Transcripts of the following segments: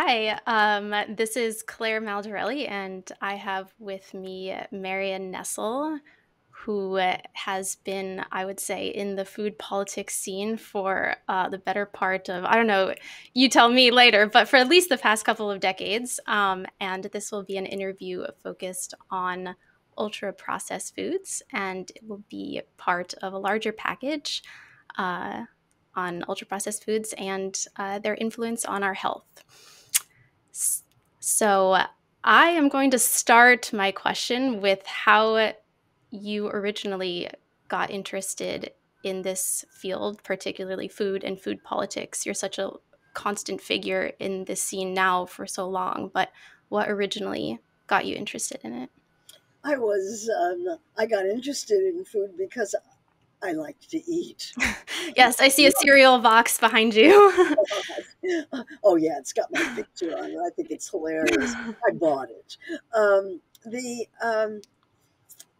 Hi, this is Claire Maldarelli, and I have with me Marion Nessel, who has been, I would say, in the food politics scene for the better part of, I don't know, you tell me later, but for at least the past couple of decades. And this will be an interview focused on ultra processed foods, and it will be part of a larger package. Uh, on ultra processed foods and their influence on our health. So, I am going to start my question with how you originally got interested in this field, particularly food and food politics. You're such a constant figure in this scene now for so long, but what originally got you interested in it? I got interested in food because I like to eat. Yes, I see a cereal box behind you. Oh yeah, it's got my picture on it. I think it's hilarious. I bought it. The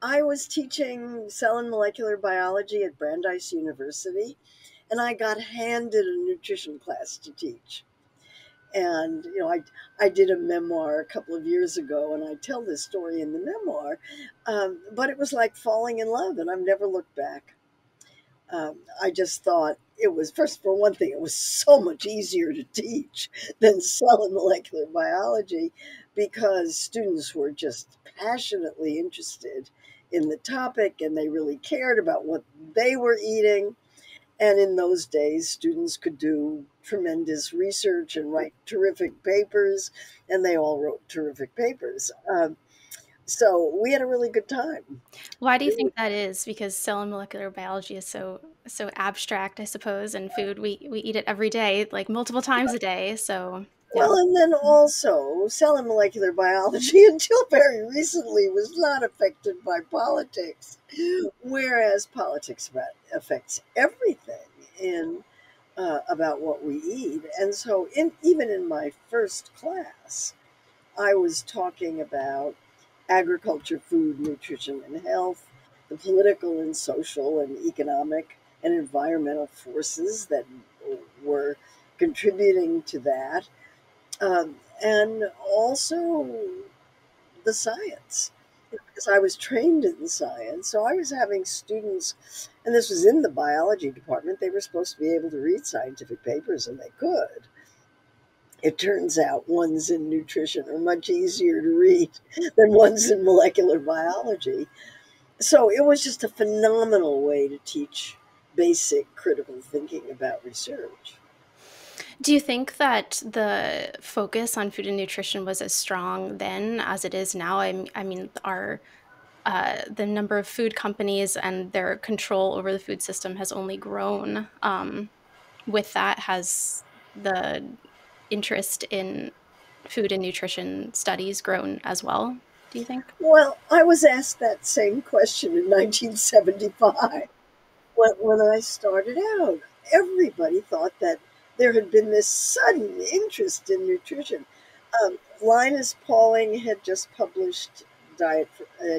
I was teaching cell and molecular biology at Brandeis University, and I got handed a nutrition class to teach. And I did a memoir a couple of years ago, and I tell this story in the memoir. But it was like falling in love, and I've never looked back. I just thought it was, first for one thing, it was so much easier to teach than cell and molecular biology because students were just passionately interested in the topic and they really cared about what they were eating. And in those days, students could do tremendous research and write terrific papers, and they all wrote terrific papers. So we had a really good time. Why do you think that is? Because cell and molecular biology is so abstract, I suppose, and food we eat it every day, like multiple times a day. So yeah. Well, and then also, cell and molecular biology, until very recently, was not affected by politics, whereas politics affects everything in about what we eat. And so, even in my first class, I was talking about agriculture, food, nutrition, and health, the political and social and economic and environmental forces that were contributing to that, and also the science. Because I was trained in science, so I was having students, and this was in the biology department. They were supposed to be able to read scientific papers, and they could. It turns out ones in nutrition are much easier to read than ones in molecular biology. So it was just a phenomenal way to teach basic critical thinking about research. Do you think that the focus on food and nutrition was as strong then as it is now? I mean, our the number of food companies and their control over the food system has only grown. With that, has the interest in food and nutrition studies grown as well, do you think? Well, I was asked that same question in 1975 when I started out. Everybody thought that there had been this sudden interest in nutrition. Linus Pauling had just published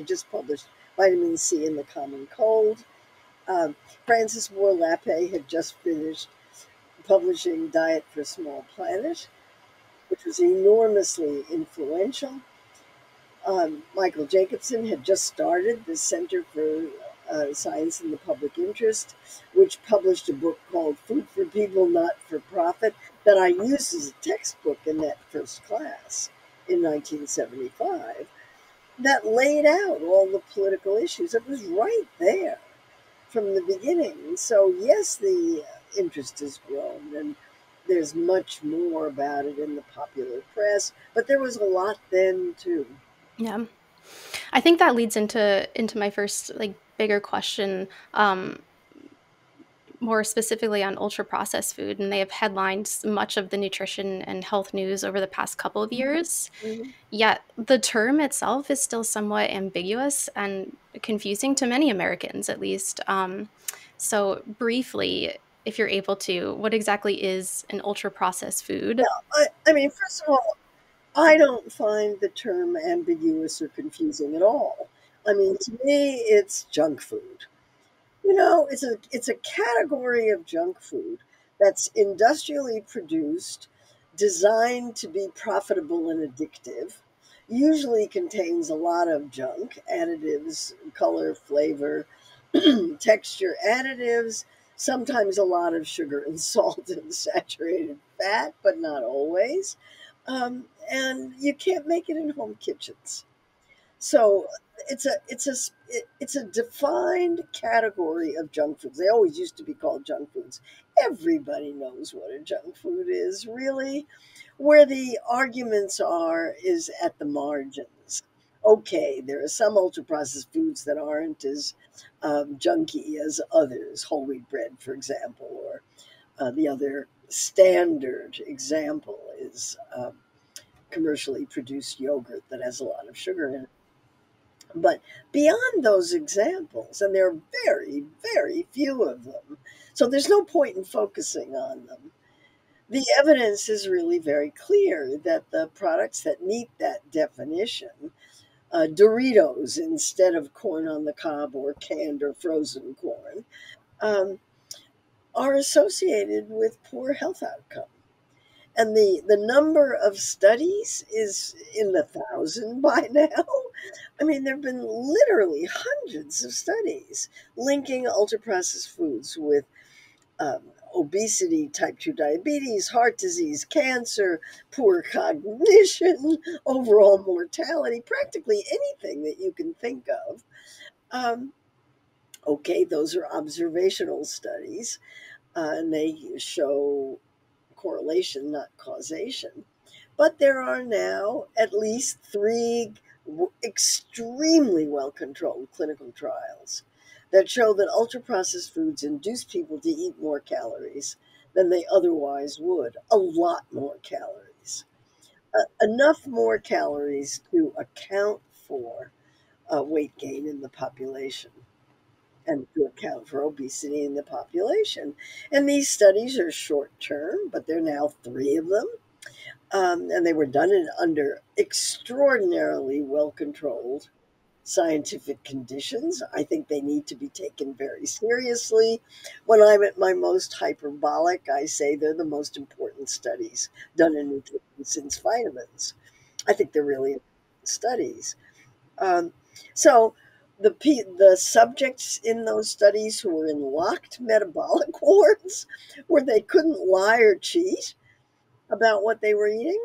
just published Vitamin C in the Common Cold. Um, Francis Moore Lappé had just finished publishing Diet for a Small Planet, which was enormously influential. Michael Jacobson had just started the Center for Science in the Public Interest, which published a book called Food for People, Not for Profit, that I used as a textbook in that first class in 1975, that laid out all the political issues. It was right there from the beginning. So, yes, the interest has grown, and there's much more about it in the popular press, but there was a lot then, too. Yeah. I think that leads into my first like bigger question, more specifically on ultra processed food, and they have headlined much of the nutrition and health news over the past couple of years. Mhm. Yet the term itself is still somewhat ambiguous and confusing to many Americans, at least. So briefly, if you're able to, what exactly is an ultra processed food? I mean, first of all, I don't find the term ambiguous or confusing at all. I mean, to me, it's junk food. It's a category of junk food that's industrially produced, designed to be profitable and addictive, usually contains a lot of junk, additives, color, flavor, texture additives, sometimes a lot of sugar and salt and saturated fat, but not always. And you can't make it in home kitchens. So it's a defined category of junk foods. They always used to be called junk foods. Everybody knows what a junk food is, really. Where the arguments are is at the margins. Okay, there are some ultra processed foods that aren't as junky as others, whole wheat bread, for example, or the other standard example is commercially produced yogurt that has a lot of sugar in it. But beyond those examples, and there are very, very few of them, so there's no point in focusing on them. The evidence is really very clear that the products that meet that definition, Doritos instead of corn on the cob or canned or frozen corn, um, are associated with poor health outcomes. And the number of studies is in the thousand by now. I mean, there have been literally hundreds of studies linking ultra processed foods with um, obesity, type 2 diabetes, heart disease, cancer, poor cognition, overall mortality, practically anything that you can think of. Um, okay, those are observational studies, and they show correlation, not causation. But there are now at least three extremely well controlled clinical trials that show that ultra processed foods induce people to eat more calories than they otherwise would, a lot more calories, enough more calories to account for weight gain in the population and to account for obesity in the population. And these studies are short term, but there are now three of them. And they were done under extraordinarily well controlled scientific conditions. I think they need to be taken very seriously. When I'm at my most hyperbolic, I say they're the most important studies done in nutrition since vitamins. I think they're really important studies. Um, so the subjects in those studies who were in locked metabolic wards, where they couldn't lie or cheat about what they were eating,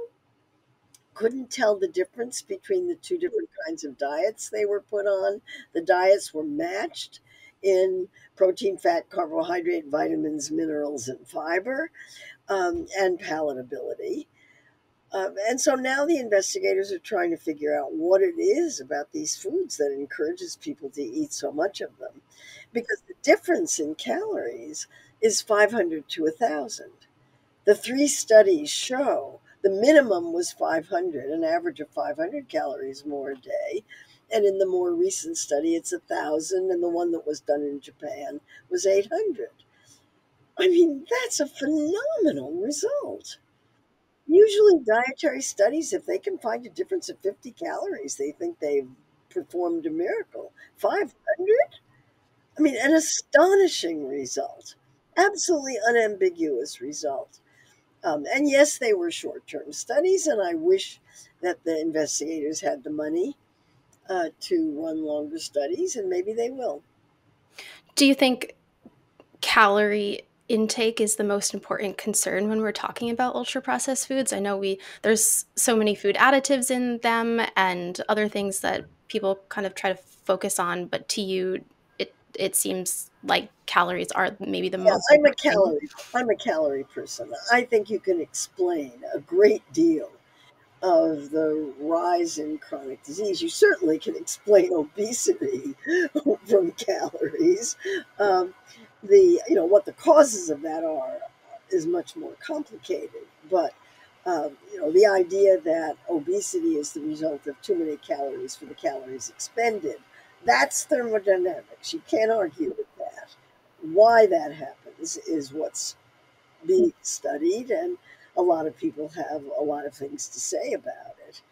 couldn't tell the difference between the two different kinds of diets they were put on. The diets were matched in protein, fat, carbohydrate, vitamins, minerals, and fiber, and palatability. And so now the investigators are trying to figure out what it is about these foods that encourages people to eat so much of them. Because the difference in calories is 500 to 1,000. The three studies show the minimum was 500, an average of 500 calories more a day. And in the more recent study, it's 1,000, and the one that was done in Japan was 800. I mean, that's a phenomenal result. Usually, dietary studies, if they can find a difference of 50 calories, they think they've performed a miracle. 500? I mean, an astonishing result. Absolutely unambiguous result. And yes, they were short term studies, and I wish that the investigators had the money to run longer studies, and maybe they will. Do you think calorie intake is the most important concern when we're talking about ultra processed foods? I know there's so many food additives in them and other things that people kind of try to focus on, but to you it seems like calories are maybe the Yeah, most important thing. I'm a calorie person. I think you can explain a great deal of the rise in chronic disease. You certainly can explain obesity from calories. Um, what the causes of that are is much more complicated. But the idea that obesity is the result of too many calories for the calories expended, that's thermodynamics. You can't argue with that. Why that happens is what's being studied, and a lot of people have a lot of things to say about it.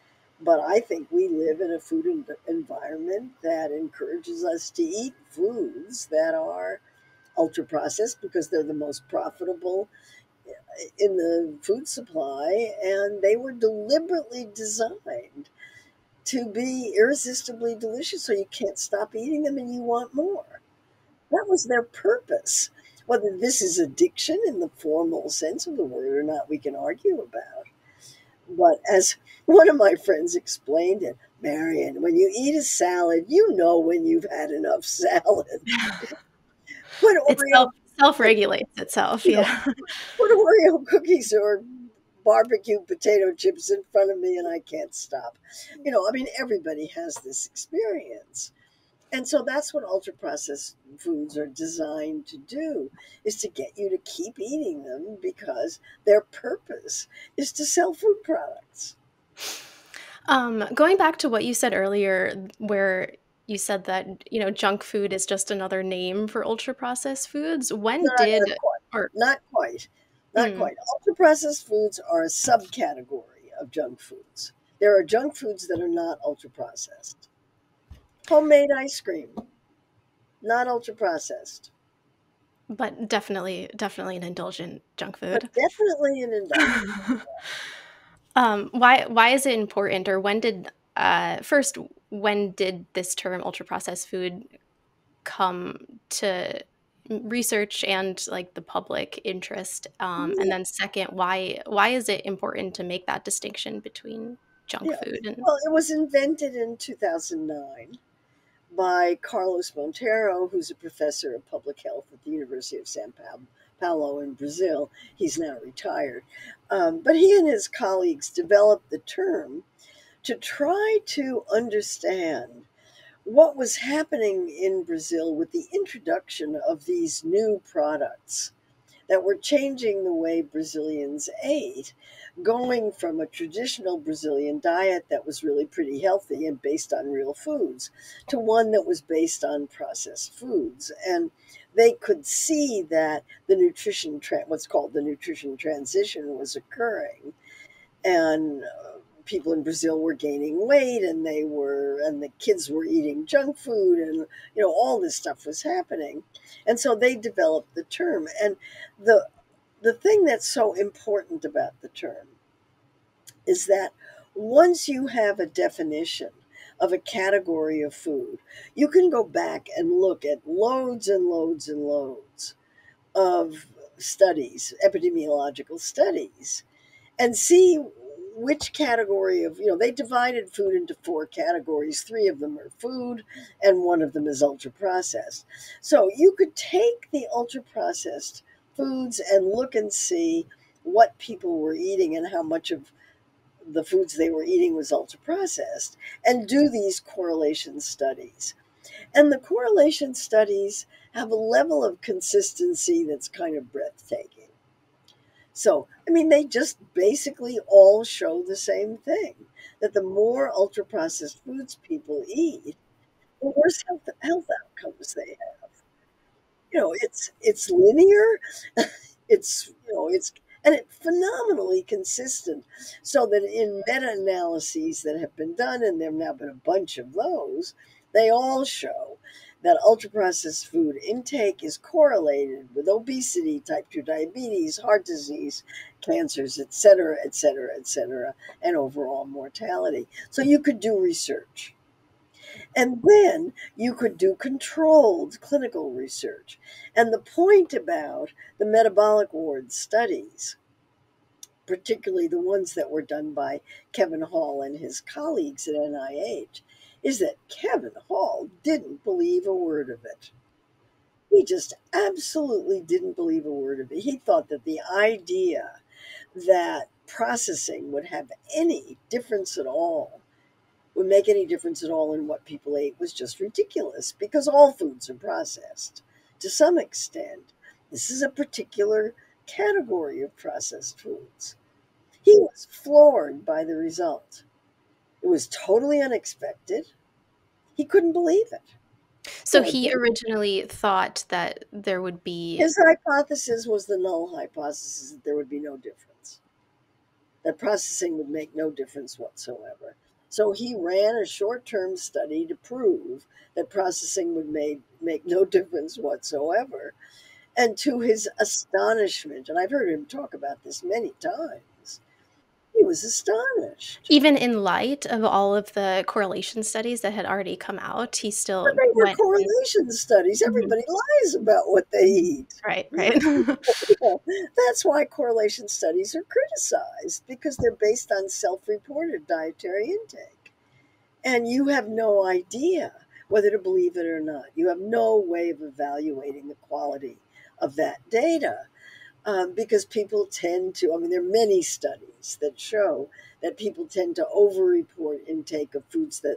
But I think we live in a food environment that encourages us to eat foods that are ultra processed because they're the most profitable, in the food supply, and they were deliberately designed to be irresistibly delicious so you can't stop eating them and you want more. That was their purpose. Whether this is addiction in the formal sense of the word or not, we can argue about. But as one of my friends explained it, Marion, when you eat a salad, you know when you've had enough salad. Put It Oreo, self-regulates itself, you know, yeah. put Oreo cookies or barbecue potato chips in front of me and I can't stop. I mean, everybody has this experience. And so that's what ultra processed foods are designed to do, is to get you to keep eating them because their purpose is to sell food products. Going back to what you said earlier, where you said that, junk food is just another name for ultra-processed foods. When Not, did quite. or Not quite. Not mm, quite. Ultra processed foods are a subcategory of junk foods. There are junk foods that are not ultra processed. Homemade ice cream, not ultra processed, but definitely an indulgent junk but food. definitely an indulgence. Why is it important, or first, when did this term ultra-processed food come to research and, like, the public interest? And Yeah, then second, why is it important to make that distinction between junk yeah. food and Well, it was invented in 2009 by Carlos Monteiro, who's a professor of public health at the University of Paulo in Brazil. He's now retired. But he and his colleagues developed the term to try to understand what was happening in Brazil with the introduction of these new products that were changing the way Brazilians ate, going from a traditional Brazilian diet that was really pretty healthy and based on real foods to one that was based on processed foods. And they could see that what's called the nutrition transition, was occurring, and people in Brazil were gaining weight, and the kids were eating junk food, and all this stuff was happening. And so they developed the term. And the the thing that's so important about the term is that once you have a definition of a category of food, you can go back and look at loads and loads and loads of studies, epidemiological studies, and see which category they divided food into four categories. Three of them are food, and one of them is ultra processed. So you could take the ultra processed foods and look and see what people were eating and how much of the foods they were eating was ultra processed, and do these correlation studies. And the correlation studies have a level of consistency that's kind of breathtaking. So, I mean, they just basically all show the same thing, that the more ultra processed foods people eat, the worse health outcomes they have. It's linear, it's phenomenally consistent. So that in meta analyses that have been done, and there have now been a bunch of those, they all show that ultra processed food intake is correlated with obesity, type 2 diabetes, heart disease, cancers, et cetera, et cetera, et cetera, and overall mortality. So you could do research. And then you could do controlled clinical research. And the point about the metabolic ward studies, particularly the ones that were done by Kevin Hall and his colleagues at NIH, is that Kevin Hall didn't believe a word of it. He just absolutely didn't believe a word of it. He thought that the idea that processing would make any difference at all in what people ate, was just ridiculous, because all foods are processed to some extent. This is a particular category of processed foods. He was floored by the result. It was totally unexpected. He couldn't believe it. So So he again, originally thought that there would be his hypothesis was the null hypothesis, that there would be no difference, that processing would make no difference whatsoever. So he ran a short term study to prove that processing would make no difference whatsoever. And to his astonishment, and I've heard him talk about this many times, he was astonished. Even in light of all of the correlation studies that had already come out, he But still they were went and correlation studies. Mhm. Everybody lies about what they eat. Right, right. Yeah, that's why correlation studies are criticized because they're based on self reported dietary intake. And you have no idea whether to believe it or not. You have no way of evaluating the quality of that data because people tend to, I mean, there are many studies that show that people tend to over-report intake of foods that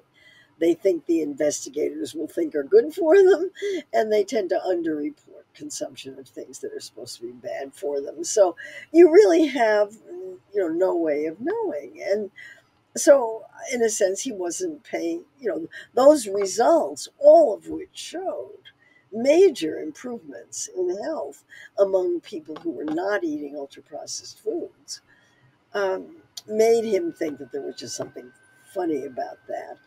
they think the investigators will think are good for them, and they tend to underreport consumption of things that are supposed to be bad for them. So you really have, no way of knowing. And so, in a sense, he wasn't paying, those results, all of which showed major improvements in health among people who were not eating ultra processed foods, made him think that there was just something funny about that.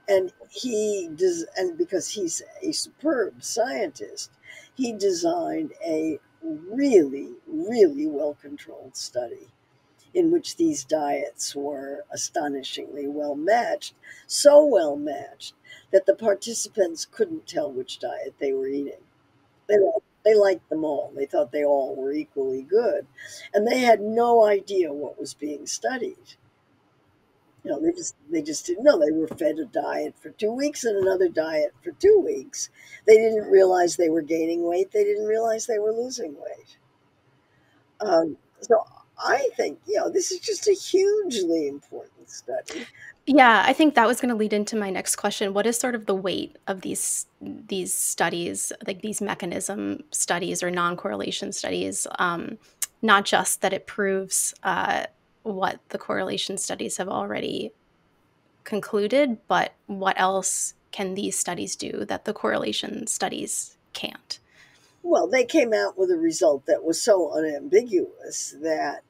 And he does, and because he's a superb scientist, he designed a really, really well controlled study in which these diets were astonishingly well matched, so well matched that the participants couldn't tell which diet they were eating. They liked them all. They thought they all were equally good. And they had no idea what was being studied. They just didn't know. They were fed a diet for 2 weeks and another diet for 2 weeks. They didn't realize they were gaining weight. They didn't realize they were losing weight. So I think, this is just a hugely important study. Yeah, I think that was gonna lead into my next question. What is sort of the weight of these studies, like these mechanism studies or non-correlation studies? Not just that it proves what the correlation studies have already concluded, but what else can these studies do that the correlation studies can't? Well, they came out with a result that was so unambiguous that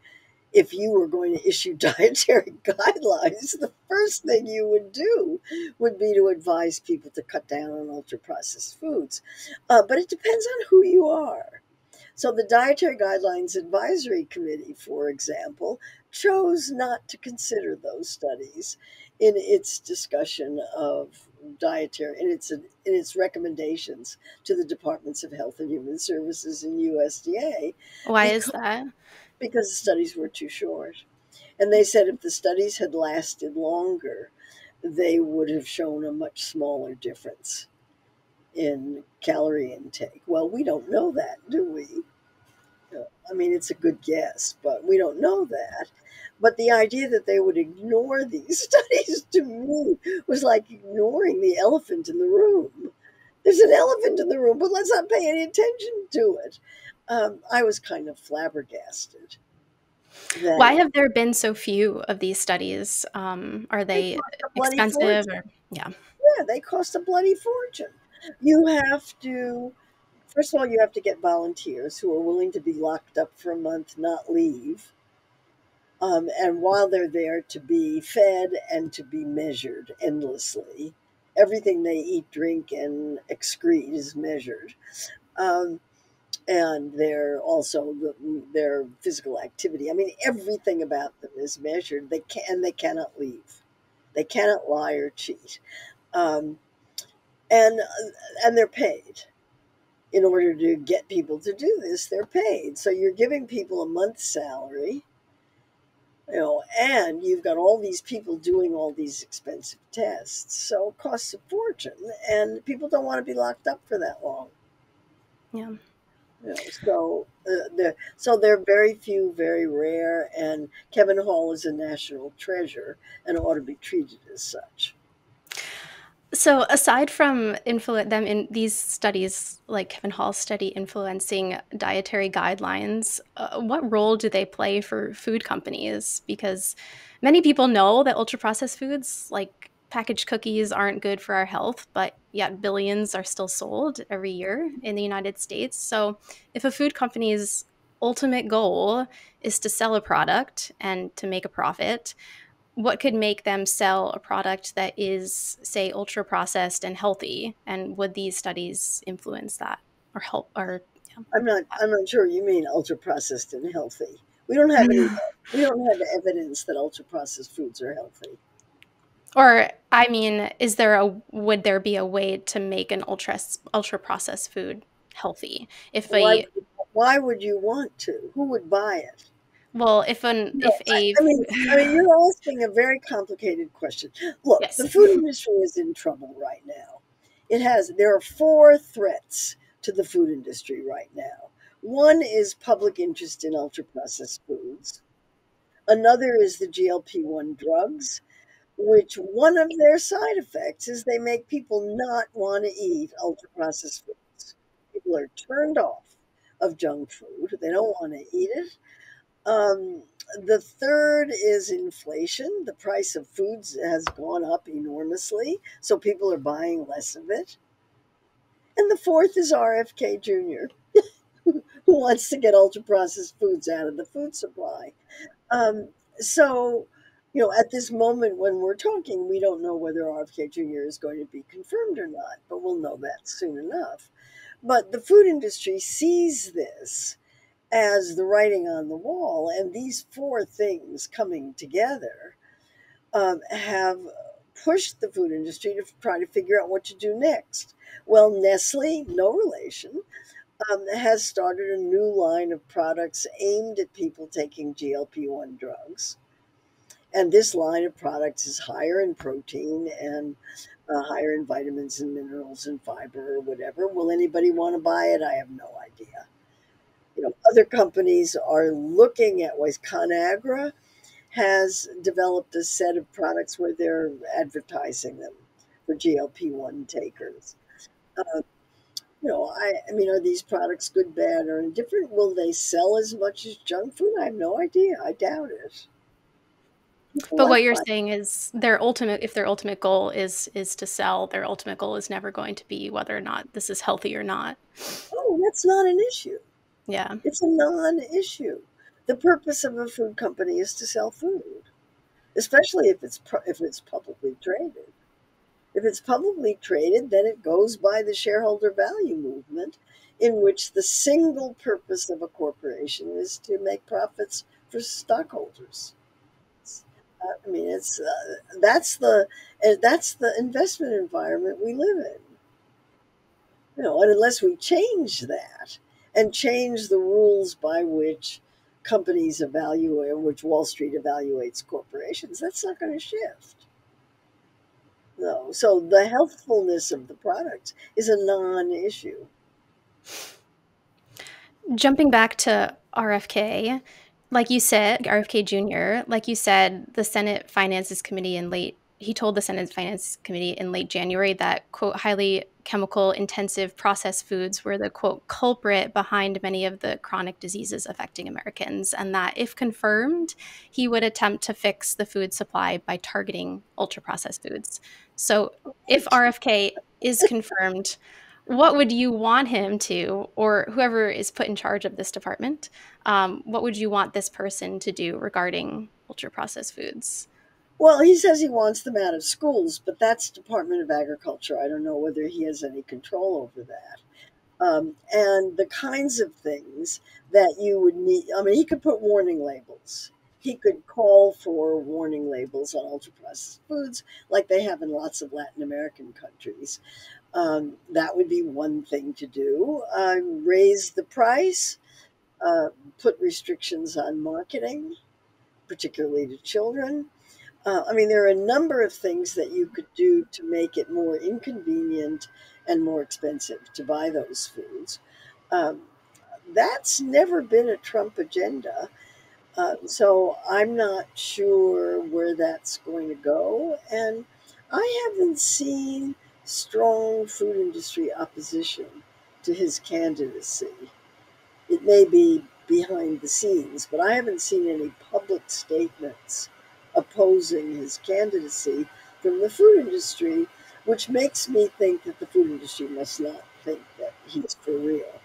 if you were going to issue dietary guidelines, the first thing you would do would be to advise people to cut down on ultra processed foods. But it depends on who you are. So, the Dietary Guidelines Advisory Committee, for example, chose not to consider those studies in its discussion of dietary in its recommendations to the Departments of Health and Human Services and USDA Why is because, that? because the studies were too short. And they said if the studies had lasted longer, they would have shown a much smaller difference in calorie intake. Well, we don't know that, do we? I mean, it's a good guess, but we don't know that. But the idea that they would ignore these studies to me was like ignoring the elephant in the room. There's an elephant in the room, but let's not pay any attention to it. I was kind of flabbergasted Why that have there been so few of these studies? Are they they cost a bloody expensive fortune. or yeah. Yeah, they cost a bloody fortune. You have to, first of all, you have to get volunteers who are willing to be locked up for a month, not leave. And while they're there, to be fed and to be measured endlessly. Everything they eat, drink, and excrete is measured. Um, and their physical activity. I mean, everything about them is measured. They cannot leave. They cannot lie or cheat. Um, and and they're paid. In order to get people to do this, they're paid. So you're giving people a month's salary, and you've got all these people doing all these expensive tests. So it costs a fortune, and people don't want to be locked up for that long. Yeah. So they're very few, very rare, and Kevin Hall is a national treasure and ought to be treated as such. So aside from them in these studies, like Kevin Hall's study influencing dietary guidelines, what role do they play for food companies? Because many people know that ultra processed foods like packaged cookies aren't good for our health, but yet billions are still sold every year in the United States. So if a food company's ultimate goal is to sell a product and to make a profit, what could make them sell a product that is, say, ultra processed and healthy? And would these studies influence that or help or I'm not sure you mean ultra processed and healthy. We don't have any we don't have evidence that ultra processed foods are healthy. Or, I mean, would there be a way to make an ultra processed food healthy? If Why a would why would you want to? Who would buy it? well, No, if a I mean, you're asking a very complicated question. Look, yes. the food industry is in trouble right now. There are four threats to the food industry right now. One is public interest in ultra processed foods. Another is the GLP-1 drugs, which one of their side effects is they make people not want to eat ultra processed foods. People are turned off of junk food. They don't want to eat it. Um, the third is inflation. The price of foods has gone up enormously, so people are buying less of it. And the fourth is RFK Jr., who wants to get ultra processed foods out of the food supply. Um, so, at this moment when we're talking, we don't know whether RFK Jr. is going to be confirmed or not, but we'll know that soon enough. But the food industry sees this as the writing on the wall, and these four things coming together have pushed the food industry to try to figure out what to do next. Well, Nestle, no relation, has started a new line of products aimed at people taking GLP-1 drugs. And this line of products is higher in protein and higher in vitamins and minerals and fiber or whatever. Will anybody want to buy it? I have no idea. Other companies are looking at ways. ConAgra has developed a set of products where they're advertising them for GLP-1 takers. Uh, I mean, are these products good, bad, or indifferent? Will they sell as much as junk food? I have no idea. I doubt it. People But like what you're buying. saying is if their ultimate goal is to sell, their ultimate goal is never going to be whether or not this is healthy or not. Oh, that's not an issue. Yeah. It's a non-issue. The purpose of a food company is to sell food, especially if it's publicly traded. If it's publicly traded, then it goes by the shareholder value movement, in which the single purpose of a corporation is to make profits for stockholders. I mean, it's that's the investment environment we live in. And unless we change that and change the rules by which companies evaluate, which Wall Street evaluates corporations, that's not going to shift. No. So the healthfulness of the product is a non-issue. Jumping back to RFK, like you said, RFK Jr., like you said, the Senate Finances Committee he told the Senate Finance Committee in late January that, quote, highly chemical intensive processed foods were the, quote, culprit behind many of the chronic diseases affecting Americans. And that if confirmed, he would attempt to fix the food supply by targeting ultra processed foods. So if RFK is confirmed, what would you want him to, or whoever is put in charge of this department, what would you want this person to do regarding ultra processed foods? Well, he says he wants them out of schools, but that's Department of Agriculture. I don't know whether he has any control over that. And the kinds of things that you would need. I mean, he could put warning labels. He could call for warning labels on ultra processed foods like they have in lots of Latin American countries. That would be one thing to do. Raise the price, uh, put restrictions on marketing, particularly to children. I mean, there are a number of things that you could do to make it more inconvenient and more expensive to buy those foods. Um, that's never been a Trump agenda. So I'm not sure where that's going to go. And I haven't seen strong food industry opposition to his candidacy. It may be behind the scenes, but I haven't seen any public statements opposing his candidacy from the food industry, which makes me think that the food industry must not think that he's for real.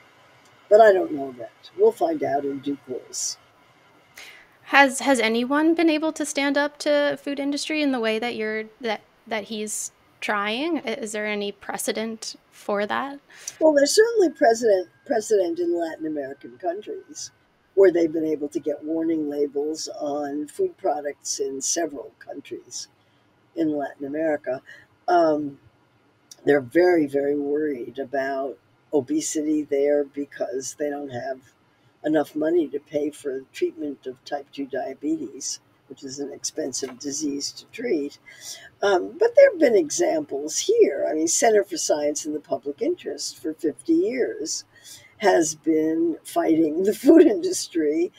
But I don't know that. We'll find out in due course. Has anyone been able to stand up to food industry in the way that he's trying? Is there any precedent for that? Well, there's certainly precedent in Latin American countries where they've been able to get warning labels on food products in several countries in Latin America. Um, they're very, very worried about obesity there because they don't have enough money to pay for treatment of type 2 diabetes, which is an expensive disease to treat. But there have been examples here. I mean, Center for Science in the Public Interest for 50 years has been fighting the food industry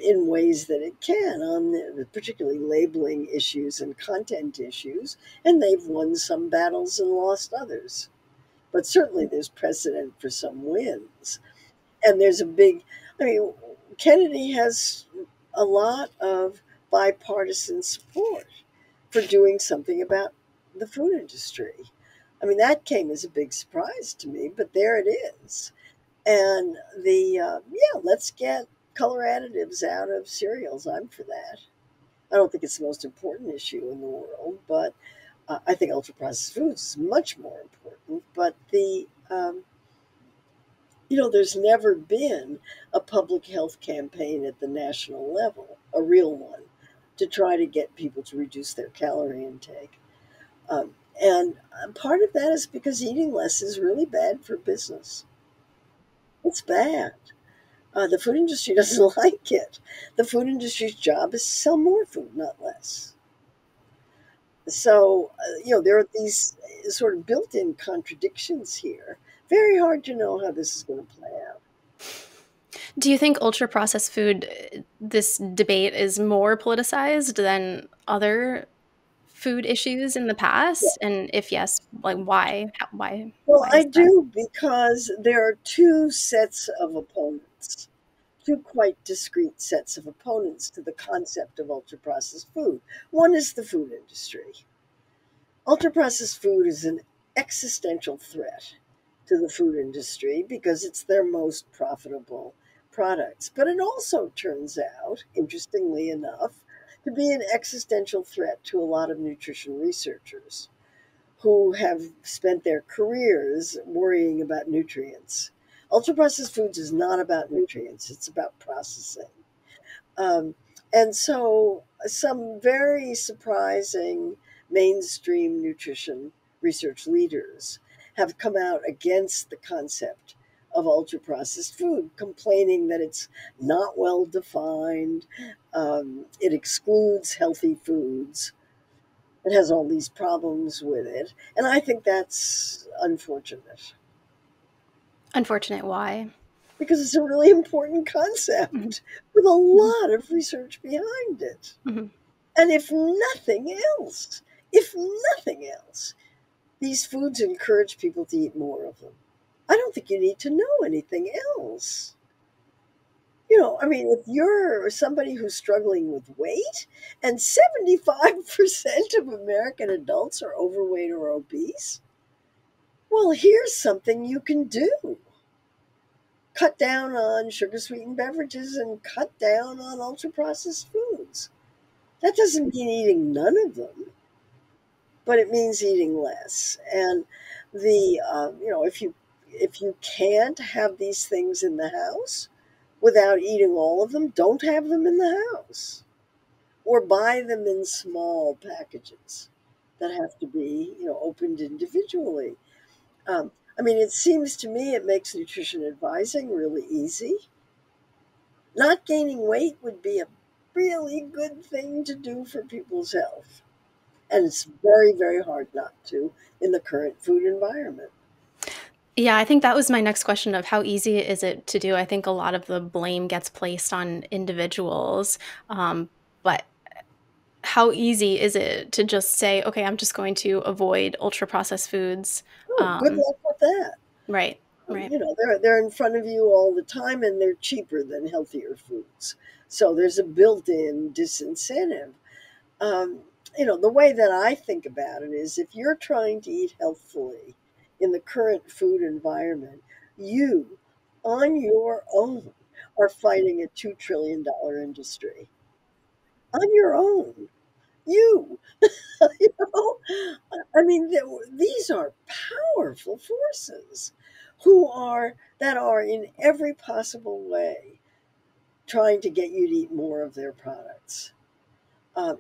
in ways that it can on particularly labeling issues and content issues, and they've won some battles and lost others. But certainly there's precedent for some wins. And there's a big, I mean, Kennedy has a lot of bipartisan support for doing something about the food industry. I mean, that came as a big surprise to me, but there it is. And yeah, let's get color additives out of cereals. I'm for that. I don't think it's the most important issue in the world, but I think ultra processed foods is much more important. But there's never been a public health campaign at the national level, a real one, to try to get people to reduce their calorie intake. And part of that is because eating less is really bad for business. It's bad. The food industry doesn't like it. The food industry's job is to sell more food, not less. So, there are these sort of built in contradictions here. Very hard to know how this is going to play out. Do you think ultra processed food, this debate is more politicized than other food issues in the Yeah. past? And if yes, like why? Why? Well, Why I is that? do because there are two sets of opponents, two quite discrete sets of opponents to the concept of ultra processed food. One is the food industry. Ultra processed food is an existential threat to the food industry because it's their most profitable products. But it also turns out, interestingly enough, to be an existential threat to a lot of nutrition researchers who have spent their careers worrying about nutrients. Ultra processed foods is not about nutrients, it's about processing. Um, and so, some very surprising mainstream nutrition research leaders have come out against the concept of ultra processed food, complaining that it's not well defined, it excludes healthy foods, it has all these problems with it. And I think that's unfortunate Unfortunate why? because it's a really important Mhm, concept with a mhm, lot of research behind it. mhm. And if nothing else, these foods encourage people to eat more of them. I don't think you need to know anything else. I mean, if you're somebody who's struggling with weight and 75% of American adults are overweight or obese, well, here's something you can do. Cut down on sugar sweetened beverages and cut down on ultra processed foods. That doesn't mean eating none of them, but it means eating less. And if you can't have these things in the house without eating all of them, don't have them in the house, or buy them in small packages that have to be opened individually. I mean, it seems to me it makes nutrition advising really easy. Not gaining weight would be a really good thing to do for people's health. And it's very, very hard not to in the current food environment. Yeah, I think that was my next question of how easy is it to do? I think a lot of the blame gets placed on individuals, but how easy is it to just say, "Okay, I'm just going to avoid ultra processed foods?" Oh, good Um, luck with that. right, right. They're in front of you all the time, and they're cheaper than healthier foods. So there's a built-in disincentive. Um, the way that I think about it is if you're trying to eat healthfully in the current food environment, you, on your own, are fighting a $2 trillion industry. On your own. You, you know, I mean, these are powerful forces that are in every possible way trying to get you to eat more of their products.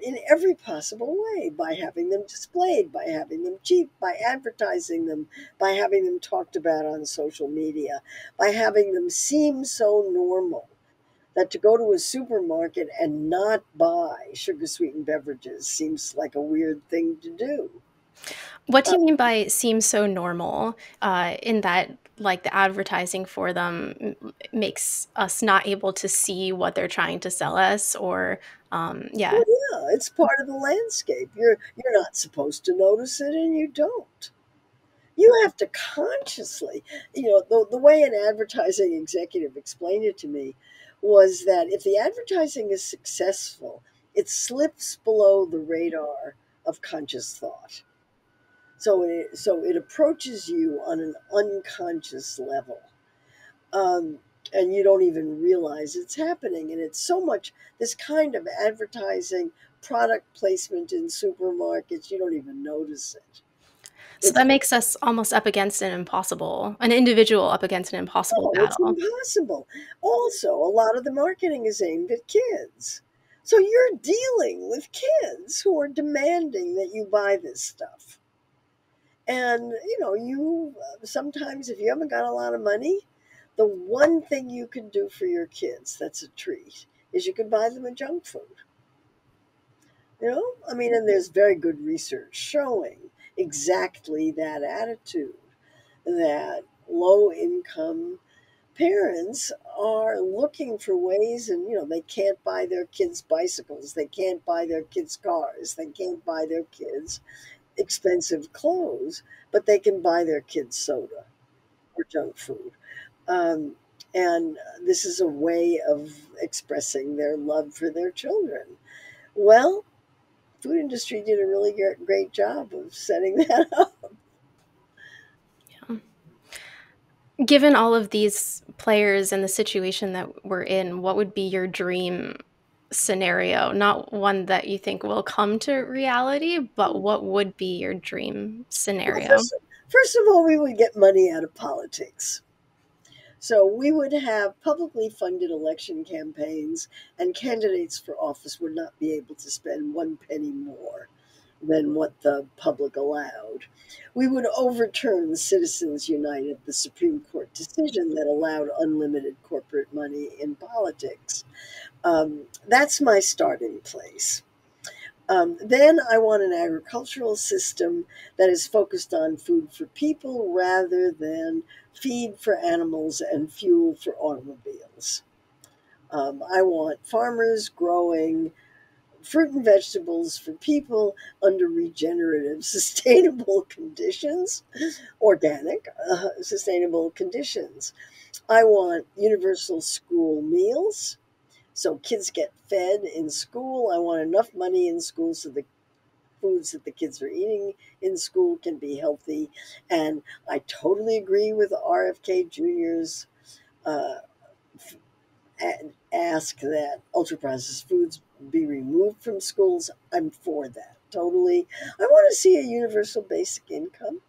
In every possible way, by having them displayed, by having them cheap, by advertising them, by having them talked about on social media, by having them seem so normal that to go to a supermarket and not buy sugar sweetened beverages seems like a weird thing to do. What do Uh, you mean by seems so normal, in that, like, the advertising for them makes us not able to see what they're trying to sell us or, yeah. well, yeah, it's part of the landscape. You're not supposed to notice it, and you don't. You have to consciously, the way an advertising executive explained it to me was that if the advertising is successful, it slips below the radar of conscious thought. So it approaches you on an unconscious level. Um, and you don't even realize it's happening. And it's so much this kind of advertising, product placement in supermarkets, you don't even notice it. So It's that makes us almost up against an individual up against an impossible Oh, it's battle. impossible. Also, a lot of the marketing is aimed at kids. So you're dealing with kids who are demanding that you buy this stuff. And, you sometimes, if you haven't got a lot of money, the one thing you can do for your kids that's a treat is you can buy them a junk food. I mean, and there's very good research showing exactly that attitude that low income parents are looking for ways, and they can't buy their kids bicycles, they can't buy their kids cars, they can't buy their kids expensive clothes, but they can buy their kids soda or junk food. um, and this is a way of expressing their love for their children. Well, food industry did a really great job of setting that up. Yeah. Given all of these players and the situation that we're in, what would be your dream scenario? Not one that you think will come to reality, but what would be your dream Well, scenario? first of all, we would get money out of politics. So we would have publicly funded election campaigns, and candidates for office would not be able to spend one penny more than what the public allowed. We would overturn Citizens United, the Supreme Court decision that allowed unlimited corporate money in politics. That's my starting place. Then I want an agricultural system that is focused on food for people rather than feed for animals and fuel for automobiles. I want farmers growing fruit and vegetables for people under regenerative, sustainable conditions, organic, sustainable conditions. I want universal school meals so kids get fed in school. I want enough money in school so the foods that the kids are eating in school can be healthy. And I totally agree with RFK Jr.'s uh, ask that ultra processed foods be removed from schools. I'm for that totally. I want to see a universal basic income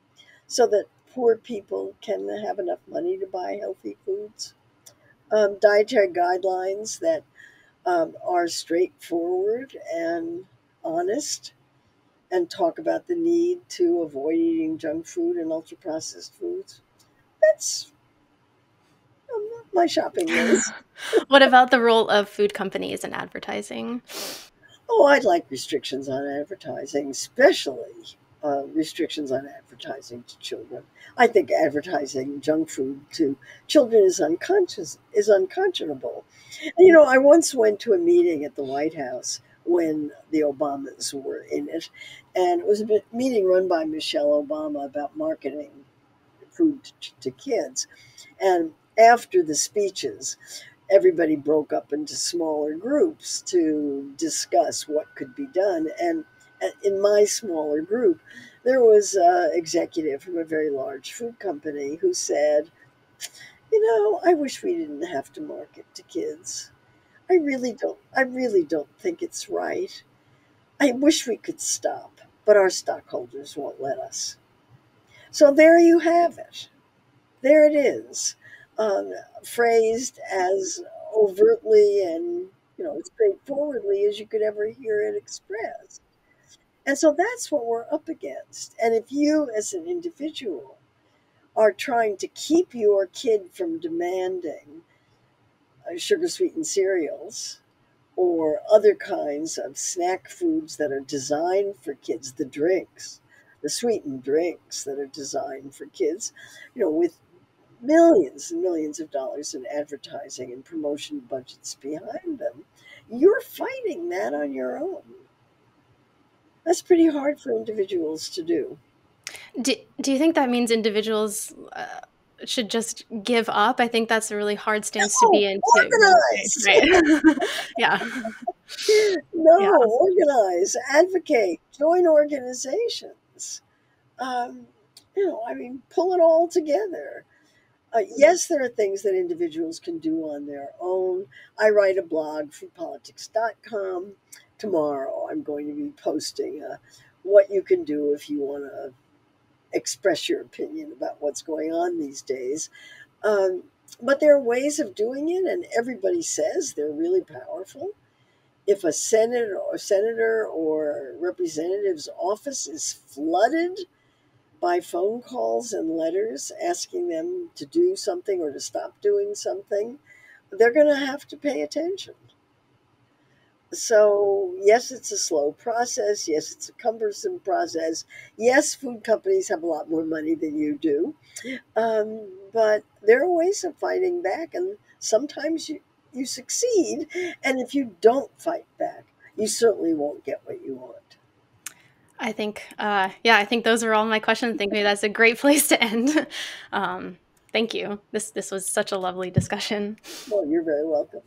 so that poor people can have enough money to buy healthy foods. Dietary guidelines that are straightforward and honest and talk about the need to avoid eating junk food and ultra processed foods. That's my shopping list. What about the role of food companies in advertising? Oh, I'd like restrictions on advertising, especially restrictions on advertising to children. I think advertising junk food to children is unconscionable. And, I once went to a meeting at the White House when the Obamas were in it, and it was a meeting run by Michelle Obama about marketing food to kids. And after the speeches, everybody broke up into smaller groups to discuss what could be done. And in my smaller group, there was an executive from a very large food company who said, I wish we didn't have to market to kids. I really don't think it's right. I wish we could stop, but our stockholders won't let us. So there you have it. There it is, um, phrased as overtly and straightforwardly as you could ever hear it expressed. And so that's what we're up against. And if you, as an individual, are trying to keep your kid from demanding sugar sweetened cereals or other kinds of snack foods that are designed for kids, the drinks, the sweetened drinks that are designed for kids, with millions and millions of dollars in advertising and promotion budgets behind them, you're fighting that on your own. That's pretty hard for individuals to do. Do you think that means individuals should just give up? I think that's a really hard stance to No, be in too. organize. Right. Yeah. Yeah. No, organize, advocate, join organizations. Um, I mean, pull it all together. Yes, there are things that individuals can do on their own. I write a blog, foodpolitics.com. Tomorrow, I'm going to be posting what you can do if you want to express your opinion about what's going on these days. Um, but there are ways of doing it, and everybody says they're really powerful. If a senator or representative's office is flooded by phone calls and letters asking them to do something or to stop doing something, they're going to have to pay attention. So, yes, it's a slow process. Yes, it's a cumbersome process. Yes, food companies have a lot more money than you do. But there are ways of fighting back, and sometimes you succeed. And if you don't fight back, you certainly won't get what you want. I think, yeah, I think those are all my questions. I think maybe that's a great place to end. Thank you. This was such a lovely discussion. Well, you're very welcome.